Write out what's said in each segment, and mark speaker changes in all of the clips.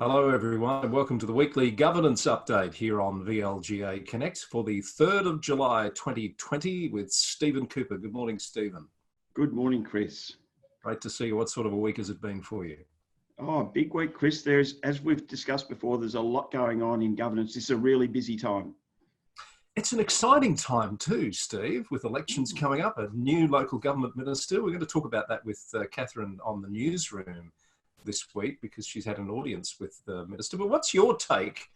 Speaker 1: Hello everyone and welcome to the weekly governance update here on VLGA Connect for the 3rd of July 2020 with Stephen Cooper. Good morning, Stephen.
Speaker 2: Good morning, Chris.
Speaker 1: Great to see you. What sort of a week has it been for you?
Speaker 2: Oh, big week, Chris. As we've discussed before, there's a lot going on in governance. It's a really busy time.
Speaker 1: It's an exciting time too, Steve, with elections coming up, a new local government minister. We're going to talk about that with Catherine on the newsroom this week because she's had an audience with the minister. But what's your take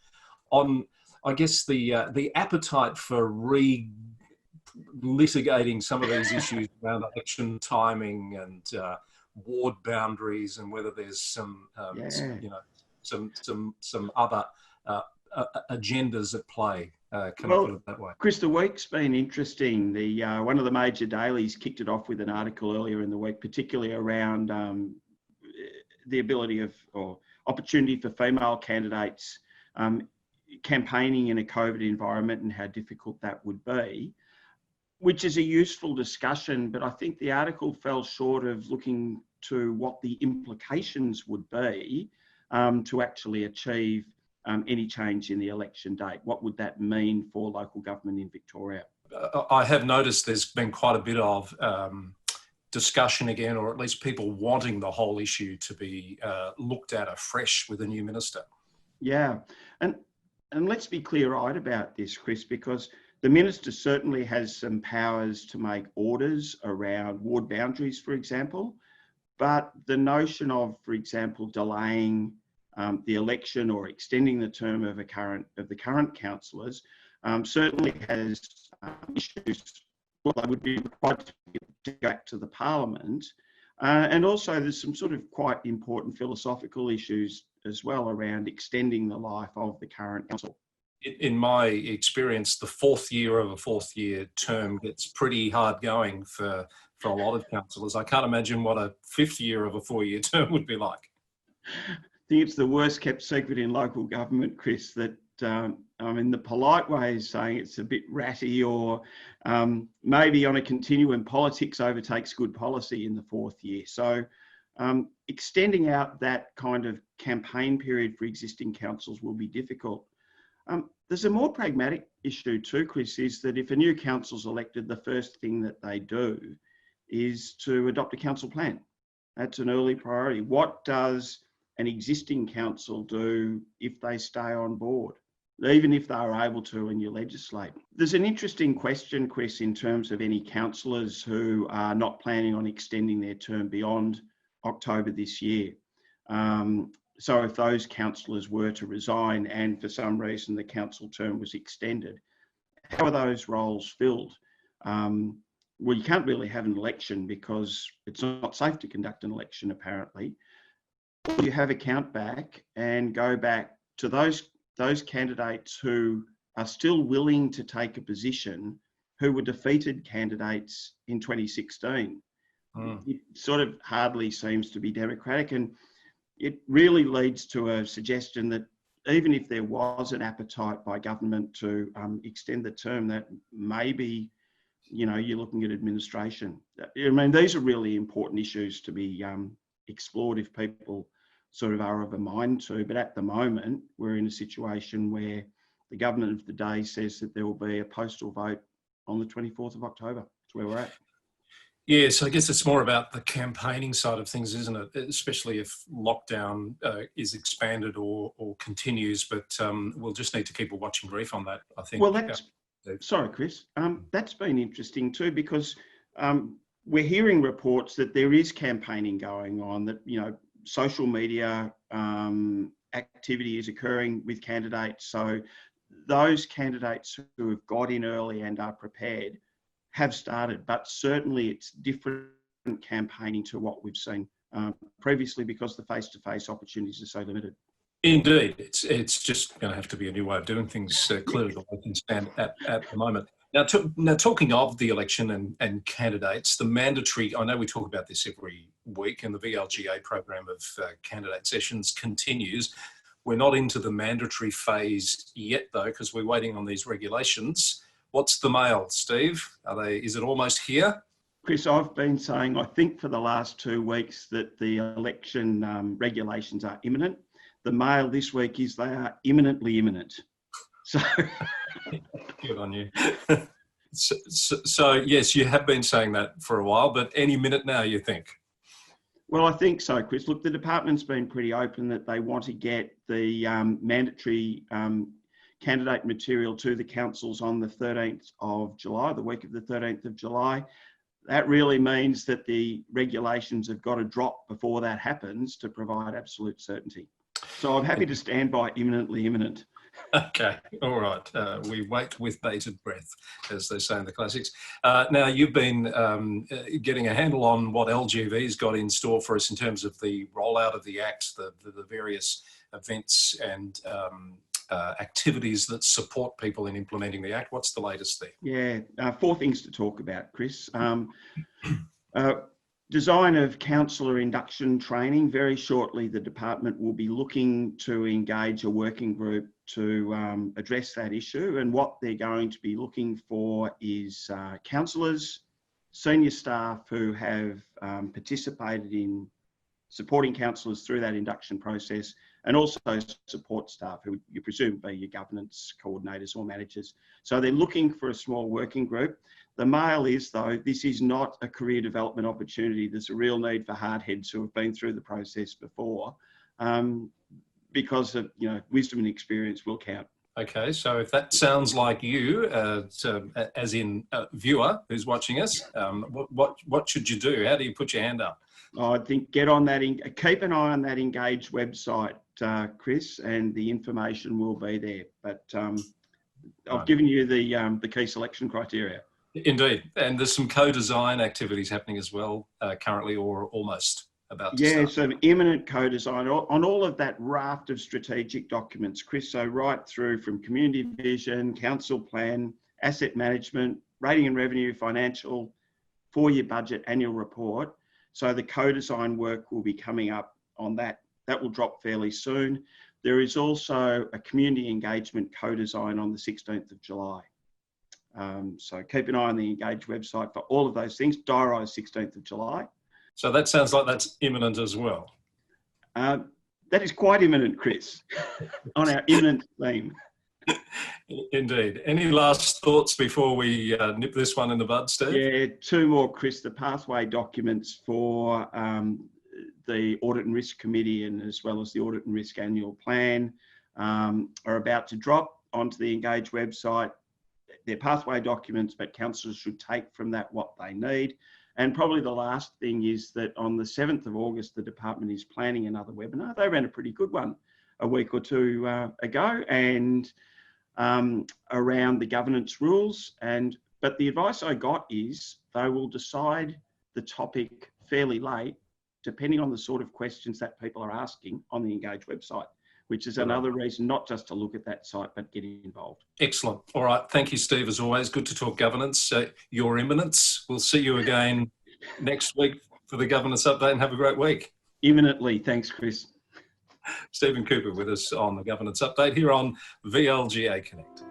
Speaker 1: on, I guess, the appetite for litigating some of these issues around election timing and ward boundaries, and whether there's some other agendas at play? Can I put it that way?
Speaker 2: Chris, the week's been interesting. One of the major dailies kicked it off with an article earlier in the week, particularly around the ability or opportunity for female candidates campaigning in a COVID environment and how difficult that would be, which is a useful discussion. But I think the article fell short of looking to what the implications would be to actually achieve any change in the election date. What would that mean for local government in Victoria?
Speaker 1: I have noticed there's been quite a bit of discussion again, or at least people wanting the whole issue to be looked at afresh with a new minister.
Speaker 2: Yeah, and let's be clear-eyed about this, Chris, because the minister certainly has some powers to make orders around ward boundaries, for example, but the notion of, for example, delaying the election or extending the term of the current councillors certainly has issues. Well, they would be required to go back to the Parliament, and also there's some sort of quite important philosophical issues as well around extending the life of the current council.
Speaker 1: In my experience, the fourth year of a fourth-year term gets pretty hard going for a lot of councillors. I can't imagine what a fifth year of a four-year term would be like.
Speaker 2: I think it's the worst kept secret in local government, Chris, that the polite way is saying it's a bit ratty, or maybe on a continuum, politics overtakes good policy in the fourth year. So extending out that kind of campaign period for existing councils will be difficult. There's a more pragmatic issue too, Chris, is that if a new council's elected, the first thing that they do is to adopt a council plan. That's an early priority. What does an existing council do if they stay on board, even if they are able to and you legislate? There's an interesting question, Chris, in terms of any councillors who are not planning on extending their term beyond October this year. So if those councillors were to resign and for some reason the council term was extended, how are those roles filled? Well, you can't really have an election because it's not safe to conduct an election, apparently. You have a count back and go back to those candidates who are still willing to take a position, who were defeated candidates in 2016. It sort of hardly seems to be democratic, and it really leads to a suggestion that even if there was an appetite by government to extend the term, that maybe, you're looking at administration. I mean, these are really important issues to be explored if people sort of are of a mind to, but at the moment we're in a situation where the government of the day says that there will be a postal vote on the 24th of October. That's where we're at.
Speaker 1: Yeah, so I guess it's more about the campaigning side of things, isn't it? Especially if lockdown is expanded or continues, but we'll just need to keep a watching brief on that, I think.
Speaker 2: Well, sorry, Chris. That's been interesting too, because we're hearing reports that there is campaigning going on, that, social media activity is occurring with candidates. So those candidates who have got in early and are prepared have started, but certainly it's different campaigning to what we've seen previously because the face-to-face opportunities are so limited.
Speaker 1: Indeed, it's just going to have to be a new way of doing things, clearly the way things stand at the moment. Now, talking of the election and candidates, the mandatory, I know we talk about this every week, and the VLGA program of candidate sessions continues. We're not into the mandatory phase yet, though, because we're waiting on these regulations. What's the mail, Steve? Is it almost here?
Speaker 2: Chris, I've been saying, I think for the last 2 weeks, that the election regulations are imminent. the mail this week is they are imminently imminent. So
Speaker 1: good on you. So yes, you have been saying that for a while, but any minute now, you think?
Speaker 2: well, I think so, Chris. Look, the department's been pretty open that they want to get the mandatory candidate material to the councils on the 13th of July, the week of the 13th of July. That really means that the regulations have got to drop before that happens to provide absolute certainty. So I'm happy to stand by imminently imminent.
Speaker 1: Okay, all right. We wait with bated breath, as they say in the classics. Now, you've been getting a handle on what LGV's got in store for us in terms of the rollout of the Act, the various events and activities that support people in implementing the Act. What's the latest there?
Speaker 2: Yeah, four things to talk about, Chris. Design of councillor induction training. Very shortly, the department will be looking to engage a working group to address that issue. And what they're going to be looking for is councillors, senior staff who have participated in supporting councillors through that induction process, and also support staff who you presume be your governance coordinators or managers. So they're looking for a small working group. The mail is, though, this is not a career development opportunity. There's a real need for hardheads who have been through the process before, because of, wisdom and experience will count.
Speaker 1: Okay, so if that sounds like you, as in a viewer who's watching us, what should you do? How do you put your hand up?
Speaker 2: I think get on that, keep an eye on that Engage website, Chris, and the information will be there. But I've given you the key selection criteria.
Speaker 1: Indeed, and there's some co-design activities happening as well currently, or almost about to start.
Speaker 2: So imminent co-design on all of that raft of strategic documents, Chris, so right through from community vision, council plan, asset management, rating and revenue, financial, 4-year budget, annual report. So the co-design work will be coming up on that. That will drop fairly soon. There is also a community engagement co-design on the 16th of July. So keep an eye on the Engage website for all of those things. Diarise 16th of July.
Speaker 1: So that sounds like that's imminent as well.
Speaker 2: That is quite imminent, Chris, on our imminent theme.
Speaker 1: Indeed. Any last thoughts before we nip this one in the bud, Steve?
Speaker 2: Yeah, two more, Chris. The pathway documents for the Audit and Risk Committee, and as well as the Audit and Risk Annual Plan, are about to drop onto the Engage website. They're pathway documents, but councillors should take from that what they need. And probably the last thing is that on the 7th of August, the department is planning another webinar. They ran a pretty good one a week or two ago, and around the governance rules. But the advice I got is they will decide the topic fairly late, depending on the sort of questions that people are asking on the Engage website, which is another reason not just to look at that site, but get involved.
Speaker 1: Excellent. All right. Thank you, Steve, as always. Good to talk governance. Your Imminence. We'll see you again next week for the governance update, and have a great week.
Speaker 2: Imminently. Thanks, Chris.
Speaker 1: Stephen Cooper with us on the governance update here on VLGA Connect.